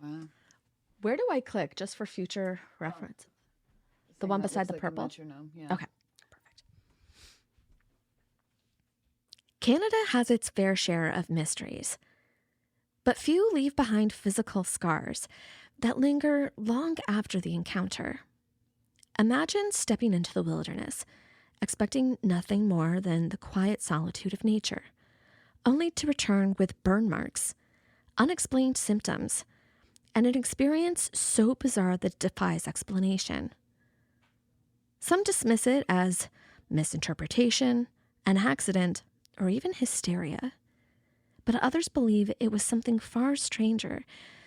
Wow. Where do I click just for future reference? The one beside the purple? Metronome, yeah. Okay, perfect. Canada has its fair share of mysteries, but few leave behind physical scars that linger long after the encounter. Imagine stepping into the wilderness, expecting nothing more than the quiet solitude of nature, only to return with burn marks, unexplained symptoms, and an experience so bizarre that it defies explanation. Some dismiss it as misinterpretation, an accident, or even hysteria. But others believe it was something far stranger,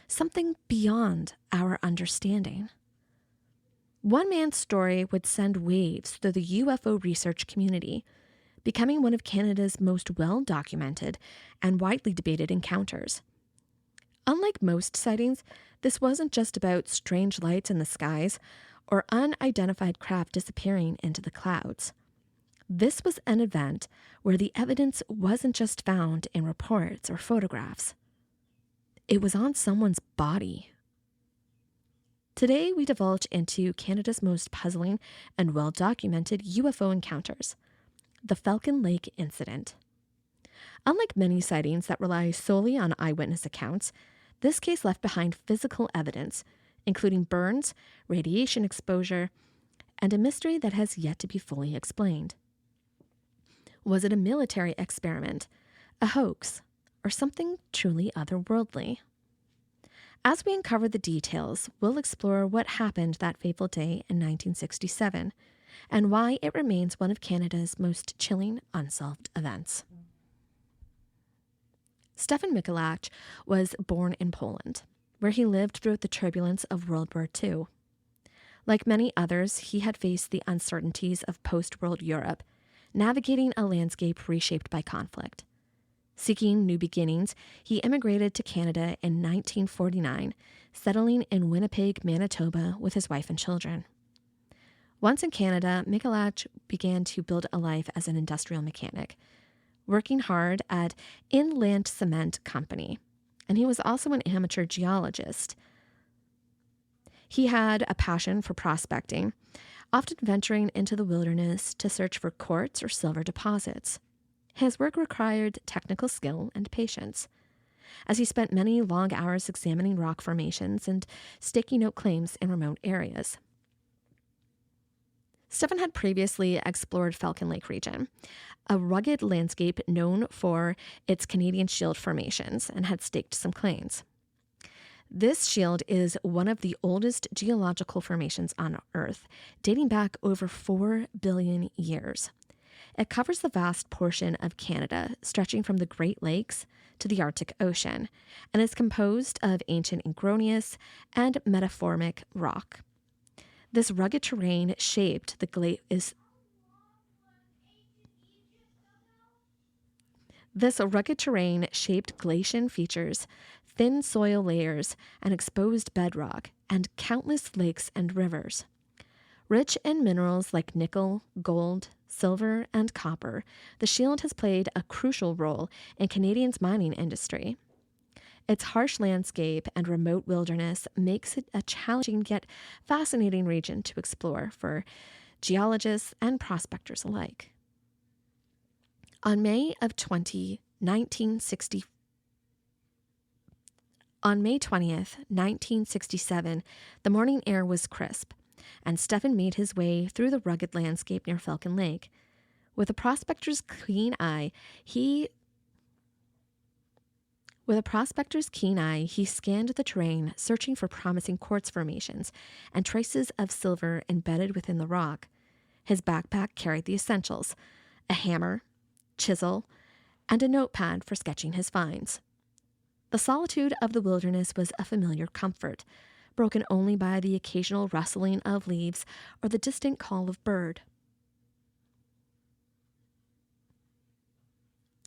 something beyond our understanding. One man's story would send waves through the UFO research community, becoming one of Canada's most well-documented and widely debated encounters. Unlike most sightings, this wasn't just about strange lights in the skies or unidentified craft disappearing into the clouds. This was an event where the evidence wasn't just found in reports or photographs. It was on someone's body. Today, we divulge into Canada's most puzzling and well-documented UFO encounters, the Falcon Lake incident. Unlike many sightings that rely solely on eyewitness accounts, this case left behind physical evidence, including burns, radiation exposure, and a mystery that has yet to be fully explained. Was it a military experiment, a hoax, or something truly otherworldly? As we uncover the details, we'll explore what happened that fateful day in 1967 and why it remains one of Canada's most chilling unsolved events. Stephan was born in Poland, where he lived throughout the turbulence of World War II. Like many others, he had faced the uncertainties of post-World Europe, navigating a landscape reshaped by conflict. Seeking new beginnings, he immigrated to Canada in 1949, settling in Winnipeg, Manitoba with his wife and children. Once in Canada, Michalak began to build a life as an industrial mechanic, working hard at Inland Cement Company, and he was also an amateur geologist. He had a passion for prospecting, often venturing into the wilderness to search for quartz or silver deposits. His work required technical skill and patience, as he spent many long hours examining rock formations and staking out claims in remote areas. Stephan had previously explored Falcon Lake region, a rugged landscape known for its Canadian Shield formations, and had staked some claims. This shield is one of the oldest geological formations on Earth, dating back over 4 billion years. It covers the vast portion of Canada, stretching from the Great Lakes to the Arctic Ocean, and is composed of ancient igneous and metamorphic rock. This rugged terrain shaped the glaciation features, thin soil layers, and exposed bedrock, and countless lakes and rivers. Rich in minerals like nickel, gold, silver, and copper, the shield has played a crucial role in Canadians' mining industry. Its harsh landscape and remote wilderness makes it a challenging yet fascinating region to explore for geologists and prospectors alike. On May 20th, 1967, the morning air was crisp, and Stephan made his way through the rugged landscape near Falcon Lake. With a prospector's keen eye, he scanned the terrain, searching for promising quartz formations and traces of silver embedded within the rock. His backpack carried the essentials: a hammer, chisel, and a notepad for sketching his finds. The solitude of the wilderness was a familiar comfort, broken only by the occasional rustling of leaves or the distant call of bird.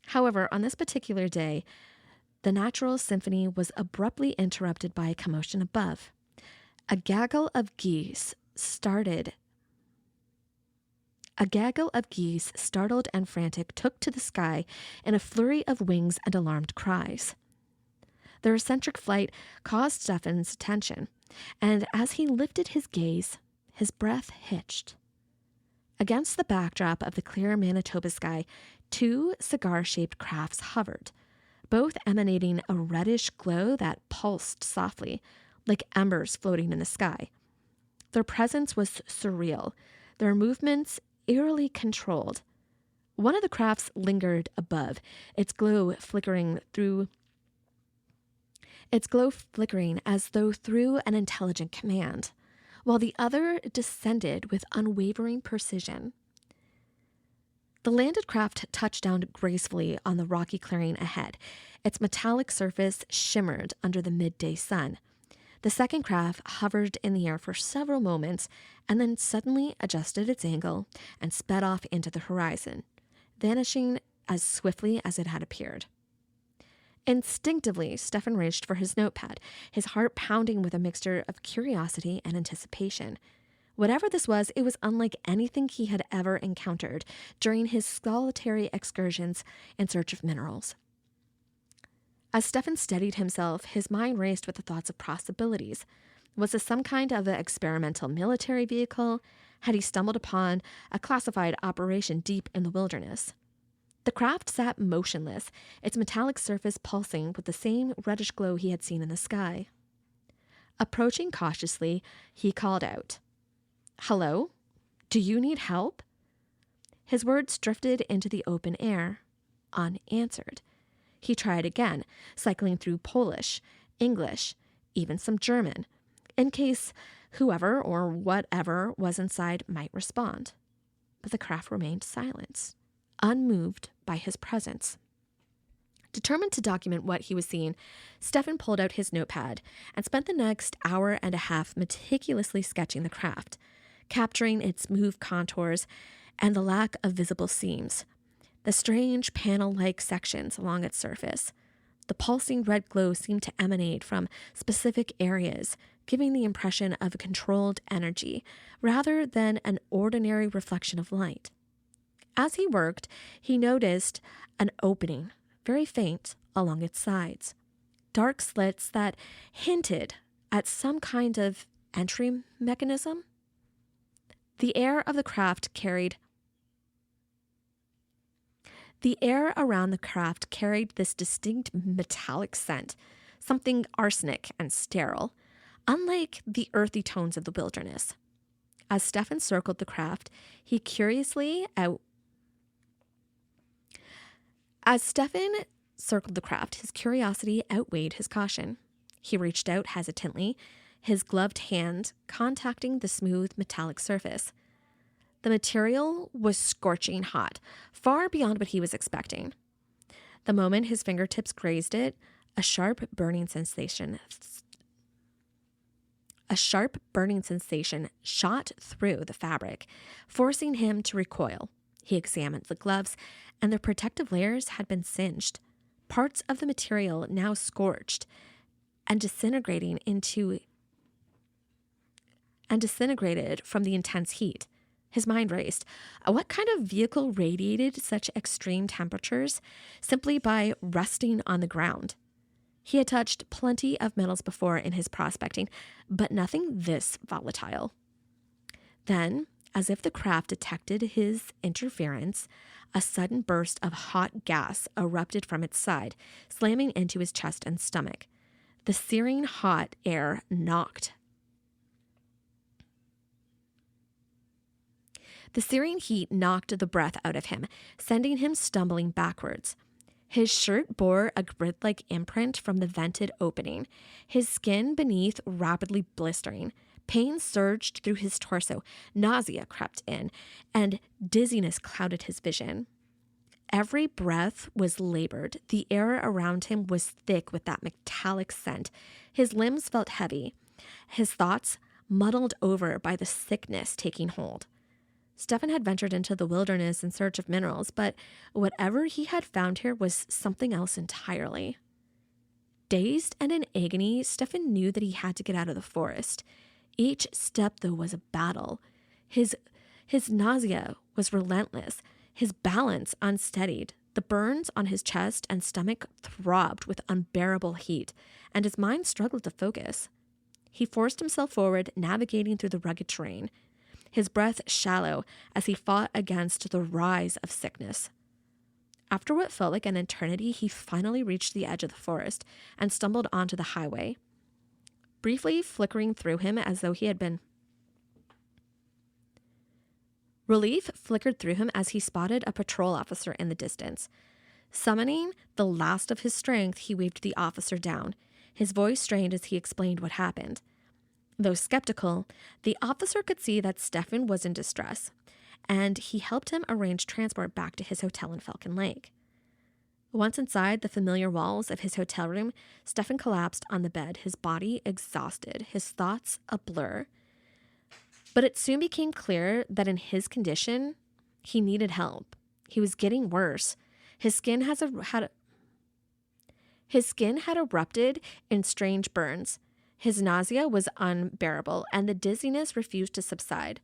However, on this particular day, the natural symphony was abruptly interrupted by a commotion above. A gaggle of geese, startled and frantic, took to the sky in a flurry of wings and alarmed cries. Their eccentric flight caused Stephan's attention, and as he lifted his gaze, his breath hitched. Against the backdrop of the clear Manitoba sky, two cigar-shaped crafts hovered, both emanating a reddish glow that pulsed softly, like embers floating in the sky. Their presence was surreal, their movements eerily controlled. One of the crafts lingered above, its glow flickering as though through an intelligent command, while the other descended with unwavering precision. The landed craft touched down gracefully on the rocky clearing ahead. Its metallic surface shimmered under the midday sun. The second craft hovered in the air for several moments and then suddenly adjusted its angle and sped off into the horizon, vanishing as swiftly as it had appeared. Instinctively, Stephan reached for his notepad, his heart pounding with a mixture of curiosity and anticipation. Whatever this was, it was unlike anything he had ever encountered during his solitary excursions in search of minerals. As Stephan steadied himself, his mind raced with the thoughts of possibilities. Was this some kind of an experimental military vehicle? Had he stumbled upon a classified operation deep in the wilderness? The craft sat motionless, its metallic surface pulsing with the same reddish glow he had seen in the sky. Approaching cautiously, he called out, "Hello? Do you need help?" His words drifted into the open air, unanswered. He tried again, cycling through Polish, English, even some German, in case whoever or whatever was inside might respond. But the craft remained silent, unmoved by his presence. Determined to document what he was seeing, Stephan pulled out his notepad and spent the next hour and a half meticulously sketching the craft, capturing its smooth contours and the lack of visible seams, the strange panel-like sections along its surface. The pulsing red glow seemed to emanate from specific areas, giving the impression of a controlled energy rather than an ordinary reflection of light. As he worked, he noticed an opening, very faint, along its sides, dark slits that hinted at some kind of entry mechanism. The air around the craft carried this distinct metallic scent, something arsenic and sterile, unlike the earthy tones of the wilderness. As Stephan circled the craft, his curiosity outweighed his caution. He reached out hesitantly, his gloved hand contacting the smooth metallic surface. The material was scorching hot, far beyond what he was expecting. The moment his fingertips grazed it, a sharp burning sensation shot through the fabric, forcing him to recoil. He examined the gloves, and their protective layers had been singed, parts of the material now scorched and disintegrated from the intense heat. His mind raced. What kind of vehicle radiated such extreme temperatures simply by resting on the ground? He had touched plenty of metals before in his prospecting, but nothing this volatile. Then, as if the craft detected his interference, a sudden burst of hot gas erupted from its side, slamming into his chest and stomach. The searing hot air The searing heat knocked the breath out of him, sending him stumbling backwards. His shirt bore a grid-like imprint from the vented opening, his skin beneath rapidly blistering. Pain surged through his torso, nausea crept in, and dizziness clouded his vision. Every breath was labored. The air around him was thick with that metallic scent. His limbs felt heavy, his thoughts muddled over by the sickness taking hold. Stephan had ventured into the wilderness in search of minerals, but whatever he had found here was something else entirely. Dazed and in agony, Stephan knew that he had to get out of the forest. Each step, though, was a battle. His nausea was relentless, his balance unsteadied. The burns on his chest and stomach throbbed with unbearable heat, and his mind struggled to focus. He forced himself forward, navigating through the rugged terrain, his breath shallow as he fought against the rise of sickness. After what felt like an eternity, he finally reached the edge of the forest and stumbled onto the highway, briefly flickering through him as though he had been. Relief flickered through him as he spotted a patrol officer in the distance. Summoning the last of his strength, he waved the officer down, his voice strained as he explained what happened. Though skeptical, the officer could see that Stephan was in distress, and he helped him arrange transport back to his hotel in Falcon Lake. Once inside the familiar walls of his hotel room, Stephan collapsed on the bed, his body exhausted, his thoughts a blur. But it soon became clear that in his condition, he needed help. He was getting worse. His skin had erupted in strange burns. His nausea was unbearable, and the dizziness refused to subside.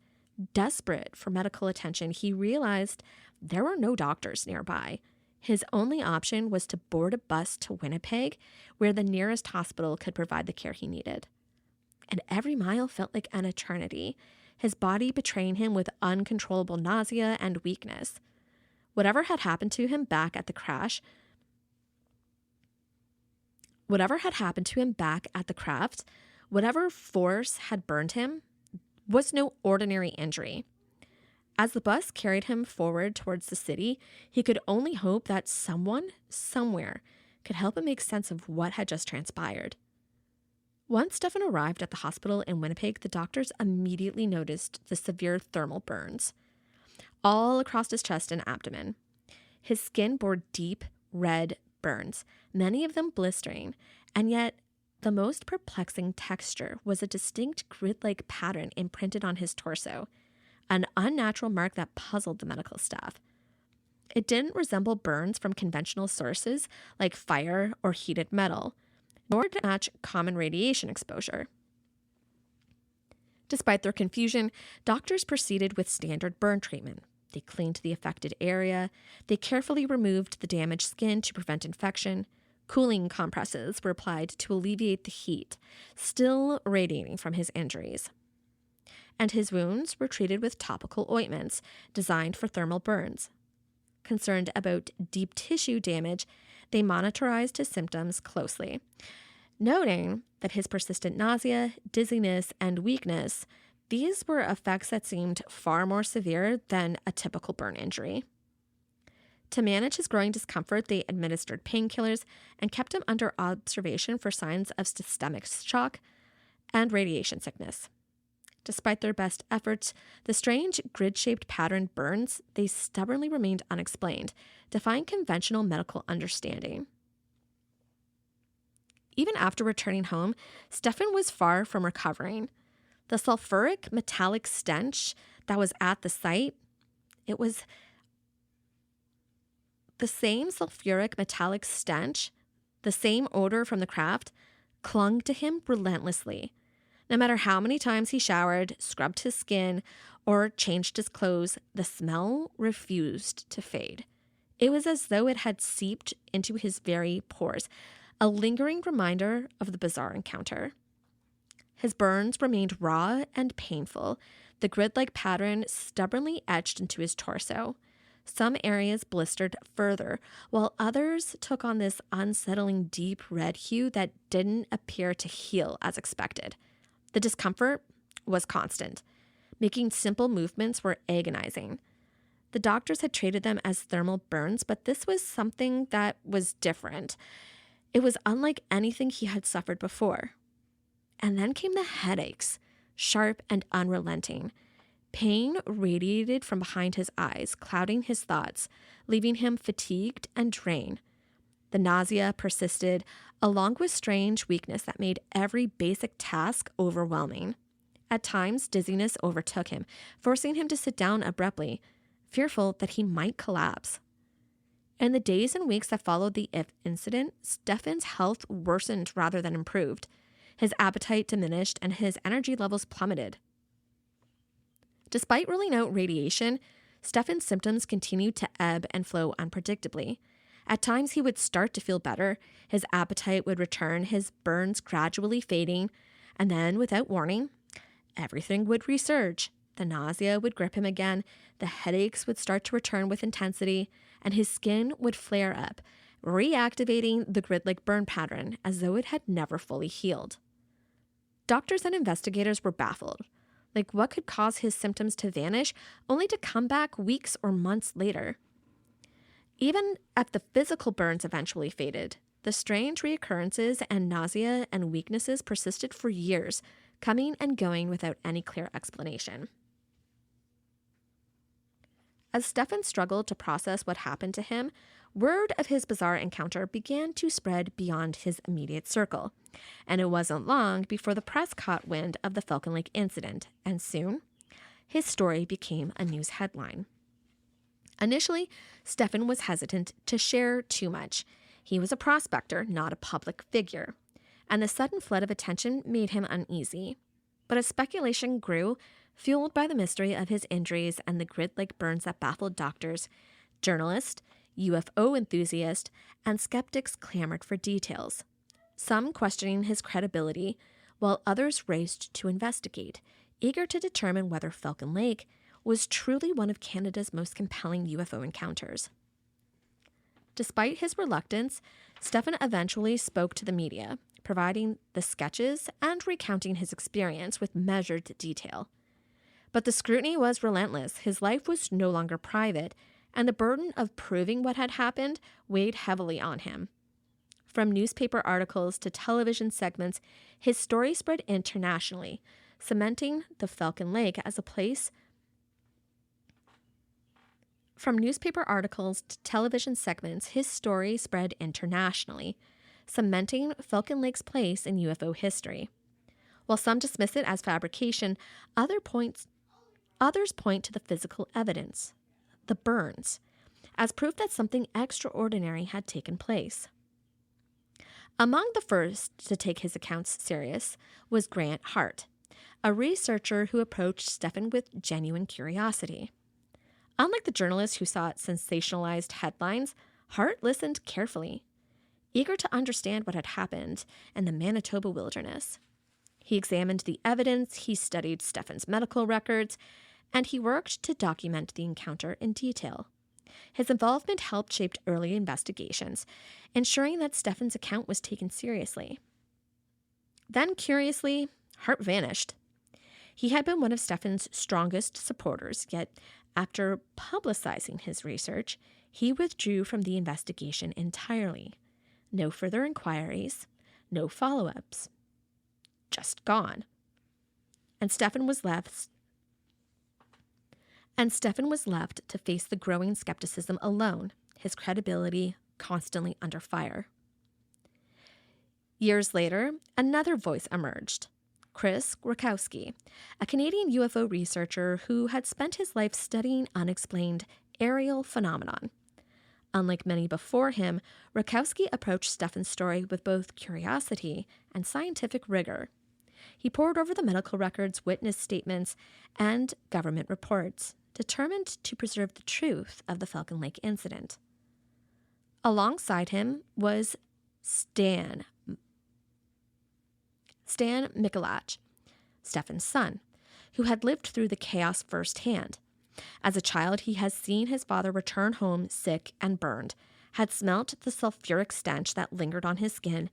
Desperate for medical attention, he realized there were no doctors nearby. His only option was to board a bus to Winnipeg, where the nearest hospital could provide the care he needed. And every mile felt like an eternity, his body betraying him with uncontrollable nausea and weakness. Whatever had happened to him back at the craft whatever force had burned him, was no ordinary injury. As the bus carried him forward towards the city, he could only hope that someone, somewhere, could help him make sense of what had just transpired. Once Stephan arrived at the hospital in Winnipeg, the doctors immediately noticed the severe thermal burns all across his chest and abdomen. His skin bore deep red burns, many of them blistering, and yet the most perplexing texture was a distinct grid-like pattern imprinted on his torso, an unnatural mark that puzzled the medical staff. It didn't resemble burns from conventional sources like fire or heated metal, nor did it match common radiation exposure. Despite their confusion, doctors proceeded with standard burn treatment. They cleaned the affected area, they carefully removed the damaged skin to prevent infection. Cooling compresses were applied to alleviate the heat, still radiating from his injuries. And his wounds were treated with topical ointments designed for thermal burns. Concerned about deep tissue damage, they monitorized his symptoms closely, noting that his persistent nausea, dizziness, and weakness, these were effects that seemed far more severe than a typical burn injury. To manage his growing discomfort, they administered painkillers and kept him under observation for signs of systemic shock and radiation sickness. Despite their best efforts, the strange grid-shaped pattern burns, they stubbornly remained unexplained, defying conventional medical understanding. Even after returning home, Stephan was far from recovering. The sulfuric metallic stench that was at the site, it was the same sulfuric metallic stench, the same odor from the craft, clung to him relentlessly. No matter how many times he showered, scrubbed his skin, or changed his clothes, the smell refused to fade. It was as though it had seeped into his very pores, a lingering reminder of the bizarre encounter. His burns remained raw and painful, the grid-like pattern stubbornly etched into his torso. Some areas blistered further, while others took on this unsettling deep red hue that didn't appear to heal as expected. The discomfort was constant. Making simple movements were agonizing. The doctors had treated them as thermal burns, but this was something that was different. It was unlike anything he had suffered before. And then came the headaches, sharp and unrelenting. Pain radiated from behind his eyes, clouding his thoughts, leaving him fatigued and drained. The nausea persisted, along with strange weakness that made every basic task overwhelming. At times, dizziness overtook him, forcing him to sit down abruptly, fearful that he might collapse. In the days and weeks that followed the incident, Stephan's health worsened rather than improved. His appetite diminished and his energy levels plummeted. Despite ruling out radiation, Stephan's symptoms continued to ebb and flow unpredictably. At times, he would start to feel better, his appetite would return, his burns gradually fading, and then, without warning, everything would resurge. The nausea would grip him again, the headaches would start to return with intensity, and his skin would flare up, reactivating the grid-like burn pattern as though it had never fully healed. Doctors and investigators were baffled. Like, what could cause his symptoms to vanish only to come back weeks or months later? Even if the physical burns eventually faded, the strange reoccurrences and nausea and weaknesses persisted for years, coming and going without any clear explanation. As Stephan struggled to process what happened to him, word of his bizarre encounter began to spread beyond his immediate circle, and it wasn't long before the press caught wind of the Falcon Lake incident, and soon, his story became a news headline. Initially, Stephan was hesitant to share too much. He was a prospector, not a public figure, and the sudden flood of attention made him uneasy. But as speculation grew, fueled by the mystery of his injuries and the grid-like burns that baffled doctors, journalists, UFO enthusiasts, and skeptics clamored for details, some questioning his credibility, while others raced to investigate, eager to determine whether Falcon Lake was truly one of Canada's most compelling UFO encounters. Despite his reluctance, Stephan eventually spoke to the media, providing the sketches and recounting his experience with measured detail. But the scrutiny was relentless. His life was no longer private, and the burden of proving what had happened weighed heavily on him. From newspaper articles to television segments, his story spread internationally, cementing the Falcon Lake as a place. From newspaper articles to television segments, his story spread internationally, cementing Falcon Lake's place in UFO history. While some dismiss it as fabrication, others point to the physical evidence, the burns, as proof that something extraordinary had taken place. Among the first to take his accounts serious was Grant Hart, a researcher who approached Stephan with genuine curiosity. Unlike the journalists who sought sensationalized headlines, Hart listened carefully, eager to understand what had happened in the Manitoba wilderness. He examined the evidence, he studied Stephan's medical records, and he worked to document the encounter in detail. His involvement helped shape early investigations, ensuring that Stephan's account was taken seriously. Then, curiously, Hart vanished. He had been one of Stephan's strongest supporters, yet after publicizing his research, he withdrew from the investigation entirely. No further inquiries, no follow-ups. Just gone. And Stephan was left to face the growing skepticism alone, his credibility constantly under fire. Years later, another voice emerged. Chris Rakowski, a Canadian UFO researcher who had spent his life studying unexplained aerial phenomenon. Unlike many before him, Rakowski approached Stephan's story with both curiosity and scientific rigor. He pored over the medical records, witness statements, and government reports, determined to preserve the truth of the Falcon Lake incident. Alongside him was Stan Mikulach, Stephan's son, who had lived through the chaos firsthand. As a child, he had seen his father return home sick and burned, had smelt the sulfuric stench that lingered on his skin,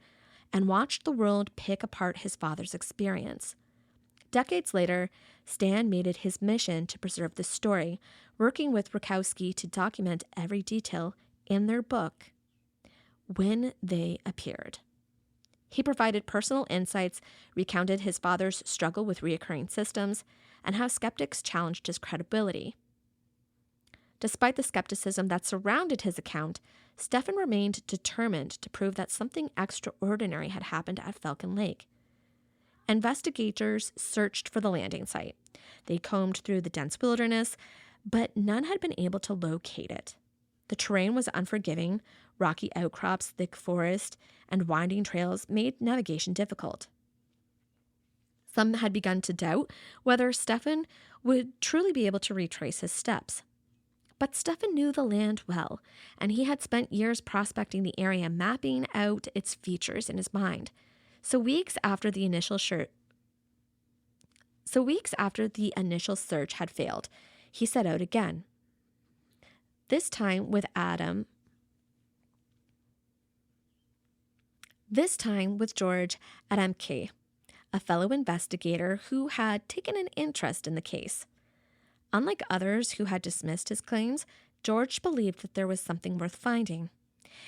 and watched the world pick apart his father's experience. Decades later, Stan made it his mission to preserve the story, working with Rakowski to document every detail in their book, When They Appeared. He provided personal insights, recounted his father's struggle with recurring systems, and how skeptics challenged his credibility. Despite the skepticism that surrounded his account, Stephan remained determined to prove that something extraordinary had happened at Falcon Lake. Investigators searched for the landing site. They combed through the dense wilderness, but none had been able to locate it. The terrain was unforgiving, rocky outcrops, thick forest, and winding trails made navigation difficult. Some had begun to doubt whether Stephan would truly be able to retrace his steps. But Stephan knew the land well, and he had spent years prospecting the area, mapping out its features in his mind. So weeks after the initial search had failed, he set out again. This time with George Adamke, a fellow investigator who had taken an interest in the case. Unlike others who had dismissed his claims, George believed that there was something worth finding.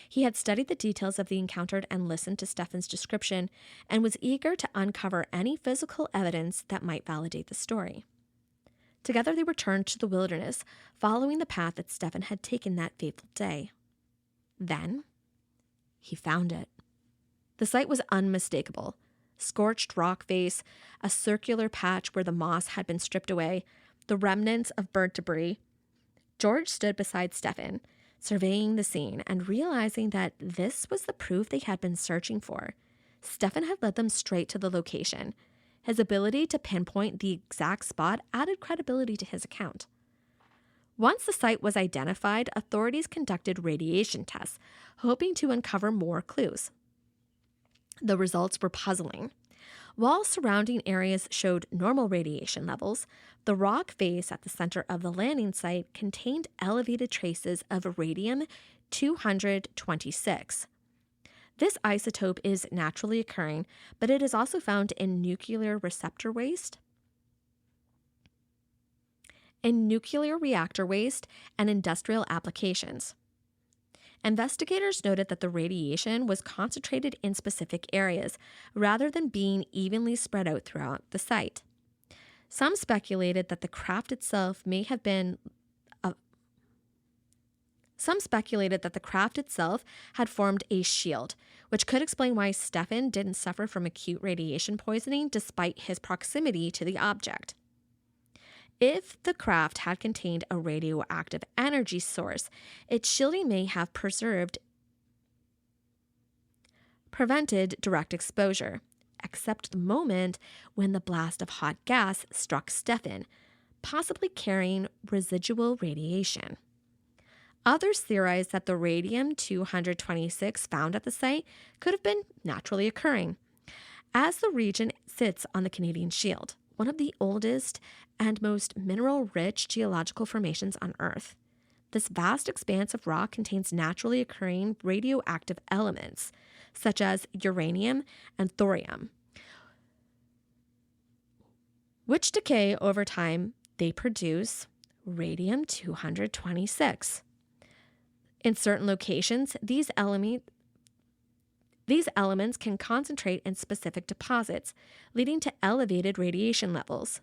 He had studied the details of the encounter and listened to Stephan's description and was eager to uncover any physical evidence that might validate the story. Together they returned to the wilderness, following the path that Stephan had taken that fateful day. Then, he found it. The site was unmistakable. Scorched rock face, a circular patch where the moss had been stripped away, the remnants of burnt debris. George stood beside Stephan, surveying the scene and realizing that this was the proof they had been searching for. Stephan had led them straight to the location. His ability to pinpoint the exact spot added credibility to his account. Once the site was identified, authorities conducted radiation tests, hoping to uncover more clues. The results were puzzling. While surrounding areas showed normal radiation levels, the rock face at the center of the landing site contained elevated traces of radium-226. This isotope is naturally occurring, but it is also found in nuclear reactor waste, and industrial applications. Investigators noted that the radiation was concentrated in specific areas rather than being evenly spread out throughout the site. Some speculated that the craft itself had formed a shield, which could explain why Stephan didn't suffer from acute radiation poisoning despite his proximity to the object. If the craft had contained a radioactive energy source, its shielding may have prevented direct exposure, except the moment when the blast of hot gas struck Stephan, possibly carrying residual radiation. Others theorized that the radium-226 found at the site could have been naturally occurring, as the region sits on the Canadian Shield, one of the oldest and most mineral-rich geological formations on Earth. This vast expanse of rock contains naturally occurring radioactive elements, such as uranium and thorium, which decay over time. They produce radium-226. In certain locations, these elements can concentrate in specific deposits, leading to elevated radiation levels.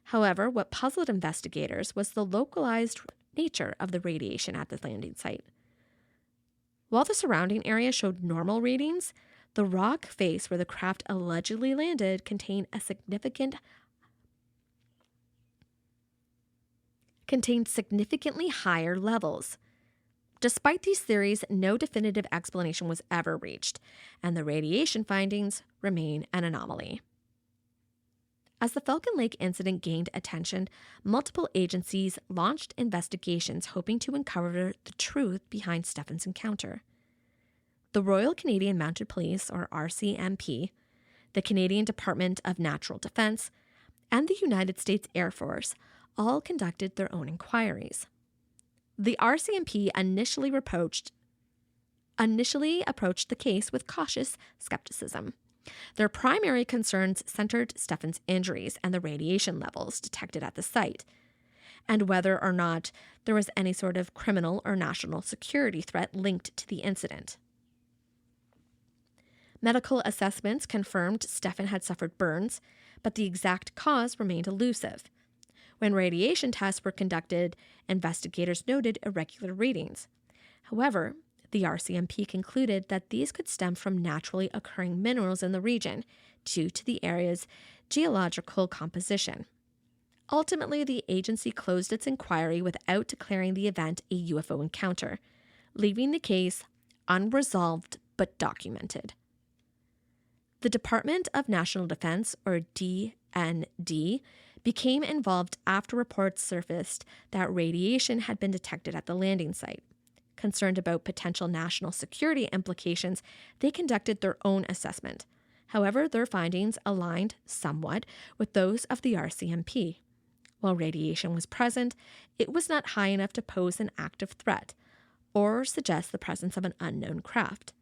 However, what puzzled investigators was the localized nature of the radiation at the landing site. While the surrounding area showed normal readings, the rock face where the craft allegedly landed contained significantly higher levels. Despite these theories, no definitive explanation was ever reached, and the radiation findings remain an anomaly. As the Falcon Lake incident gained attention, multiple agencies launched investigations hoping to uncover the truth behind Stephan's encounter. The Royal Canadian Mounted Police, or RCMP, the Canadian Department of Natural Defense, and the United States Air Force all conducted their own inquiries. The RCMP initially approached the case with cautious skepticism. Their primary concerns centered Stephan's injuries and the radiation levels detected at the site, and whether or not there was any sort of criminal or national security threat linked to the incident. Medical assessments confirmed Stephan had suffered burns, but the exact cause remained elusive. When radiation tests were conducted, investigators noted irregular readings. However, the RCMP concluded that these could stem from naturally occurring minerals in the region due to the area's geological composition. Ultimately, the agency closed its inquiry without declaring the event a UFO encounter, leaving the case unresolved but documented. The Department of National Defense, or DND, became involved after reports surfaced that radiation had been detected at the landing site. Concerned about potential national security implications, they conducted their own assessment. However, their findings aligned somewhat with those of the RCMP. While radiation was present, it was not high enough to pose an active threat or suggest the presence of an unknown craft.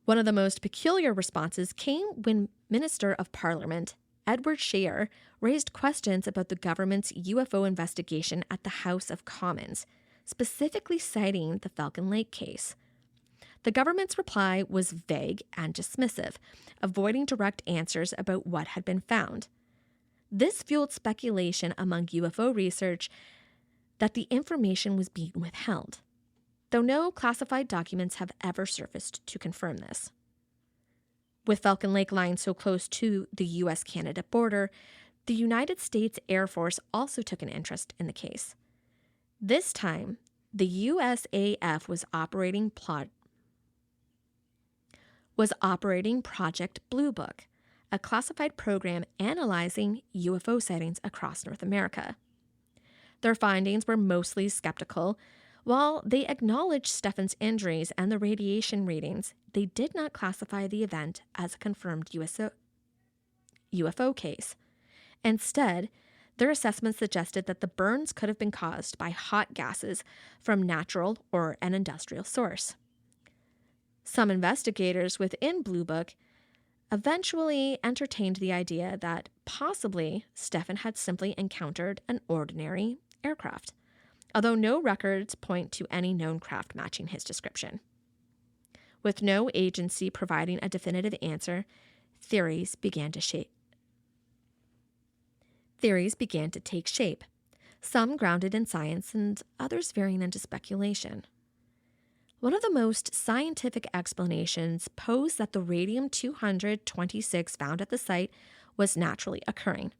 One of the most peculiar responses came when Minister of Parliament Edward Scheer raised questions about the government's UFO investigation at the House of Commons, specifically citing the Falcon Lake case. The government's reply was vague and dismissive, avoiding direct answers about what had been found. This fueled speculation among UFO research that the information was being withheld, though no classified documents have ever surfaced to confirm this. With Falcon Lake lying so close to the U.S.-Canada border, the United States Air Force also took an interest in the case. This time, the USAF was operating Project Blue Book, a classified program analyzing UFO sightings across North America. Their findings were mostly skeptical. While they acknowledged Stephan's injuries and the radiation readings, they did not classify the event as a confirmed UFO case. Instead, their assessment suggested that the burns could have been caused by hot gases from natural or an industrial source. Some investigators within Blue Book eventually entertained the idea that possibly Stephan had simply encountered an ordinary aircraft, although no records point to any known craft matching his description. With no agency providing a definitive answer, theories began to take shape, some grounded in science and others veering into speculation. One of the most scientific explanations posed that the radium-226 found at the site was naturally occurring.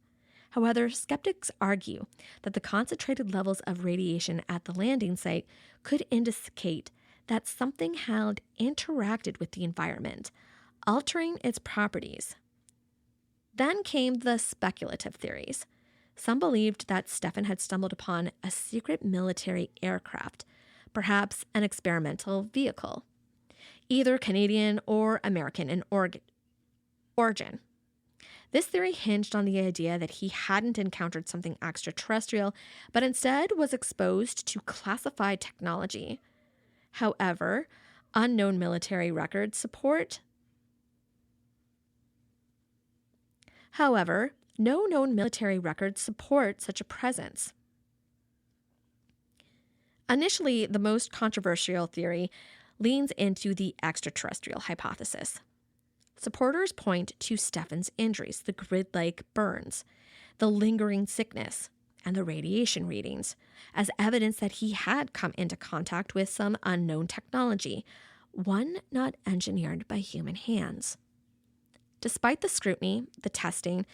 However, skeptics argue that the concentrated levels of radiation at the landing site could indicate that something had interacted with the environment, altering its properties. Then came the speculative theories. Some believed that Stephan had stumbled upon a secret military aircraft, perhaps an experimental vehicle, either Canadian or American in origin. This theory hinged on the idea that he hadn't encountered something extraterrestrial, but instead was exposed to classified technology. However, no known military records support such a presence. Initially, the most controversial theory leans into the extraterrestrial hypothesis. Supporters point to Stephan's injuries, the grid-like burns, the lingering sickness, and the radiation readings, as evidence that he had come into contact with some unknown technology, one not engineered by human hands. Despite the scrutiny, the testing,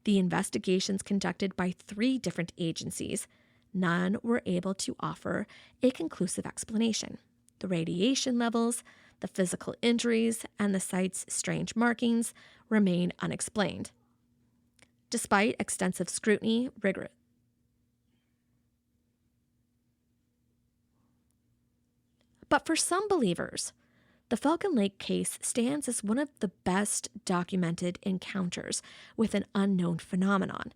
the investigations conducted by 3 different agencies, none were able to offer a conclusive explanation. The radiation levels, the physical injuries, and the site's strange markings remain unexplained. Despite extensive scrutiny, But for some believers, the Falcon Lake case stands as one of the best documented encounters with an unknown phenomenon.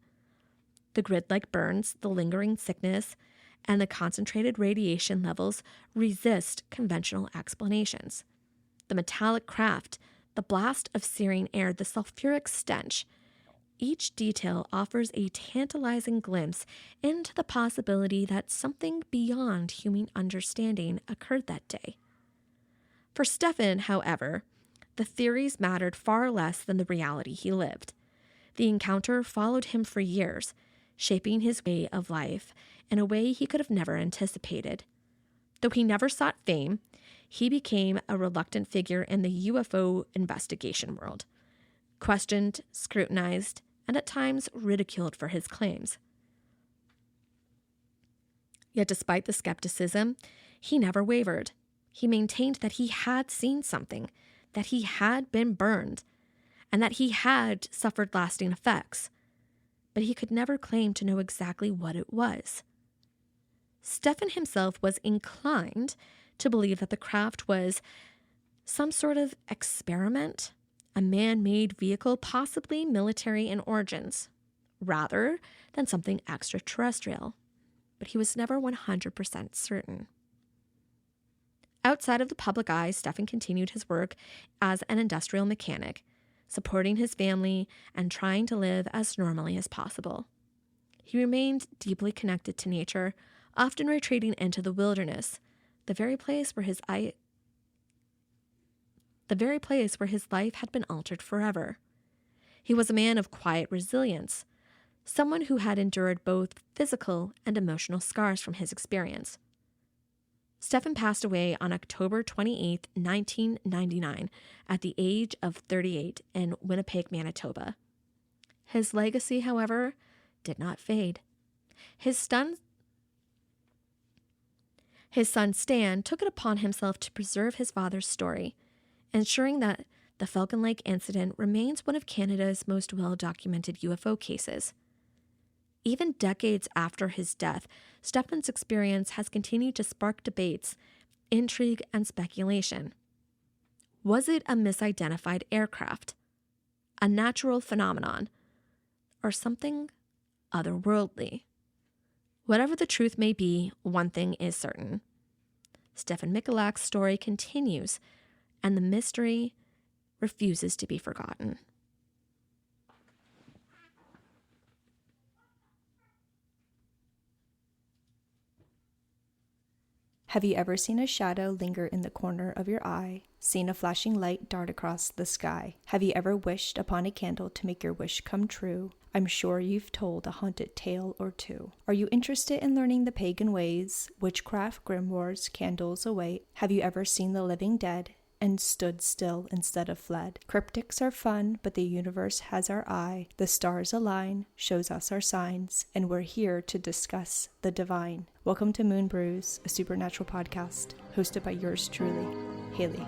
The grid-like burns, the lingering sickness, and the concentrated radiation levels resist conventional explanations. The metallic craft, the blast of searing air, the sulfuric stench. Each detail offers a tantalizing glimpse into the possibility that something beyond human understanding occurred that day. For Stephan, however, the theories mattered far less than the reality he lived. The encounter followed him for years, shaping his way of life in a way he could have never anticipated. Though he never sought fame, he became a reluctant figure in the UFO investigation world, questioned, scrutinized, and at times ridiculed for his claims. Yet despite the skepticism, he never wavered. He maintained that he had seen something, that he had been burned, and that he had suffered lasting effects, but he could never claim to know exactly what it was. Stephan himself was inclined to believe that the craft was some sort of experiment, a man-made vehicle, possibly military in origins, rather than something extraterrestrial. But he was never 100% certain. Outside of the public eye, Stephan continued his work as an industrial mechanic, supporting his family and trying to live as normally as possible. He remained deeply connected to nature, often retreating into the wilderness, the very place where his life had been altered forever. He was a man of quiet resilience, someone who had endured both physical and emotional scars from his experience. Stephan passed away on October 28, 1999, at the age of 38 in Winnipeg, Manitoba. His legacy, however, did not fade. His son Stan took it upon himself to preserve his father's story, ensuring that the Falcon Lake incident remains one of Canada's most well-documented UFO cases. Even decades after his death, Stephan's experience has continued to spark debates, intrigue, and speculation. Was it a misidentified aircraft, a natural phenomenon, or something otherworldly? Whatever the truth may be, one thing is certain. Stephan Michalak's story continues, and the mystery refuses to be forgotten. Have you ever seen a shadow linger in the corner of your eye, seen a flashing light dart across the sky? Have you ever wished upon a candle to make your wish come true? I'm sure you've told a haunted tale or two. Are you interested in learning the pagan ways? Witchcraft, grimoires, candles await. Have you ever seen the living dead and stood still instead of fled? Cryptics are fun, but the universe has our eye. The stars align, shows us our signs, and we're here to discuss the divine. Welcome to Moon Brews, a supernatural podcast, hosted by yours truly, Haley.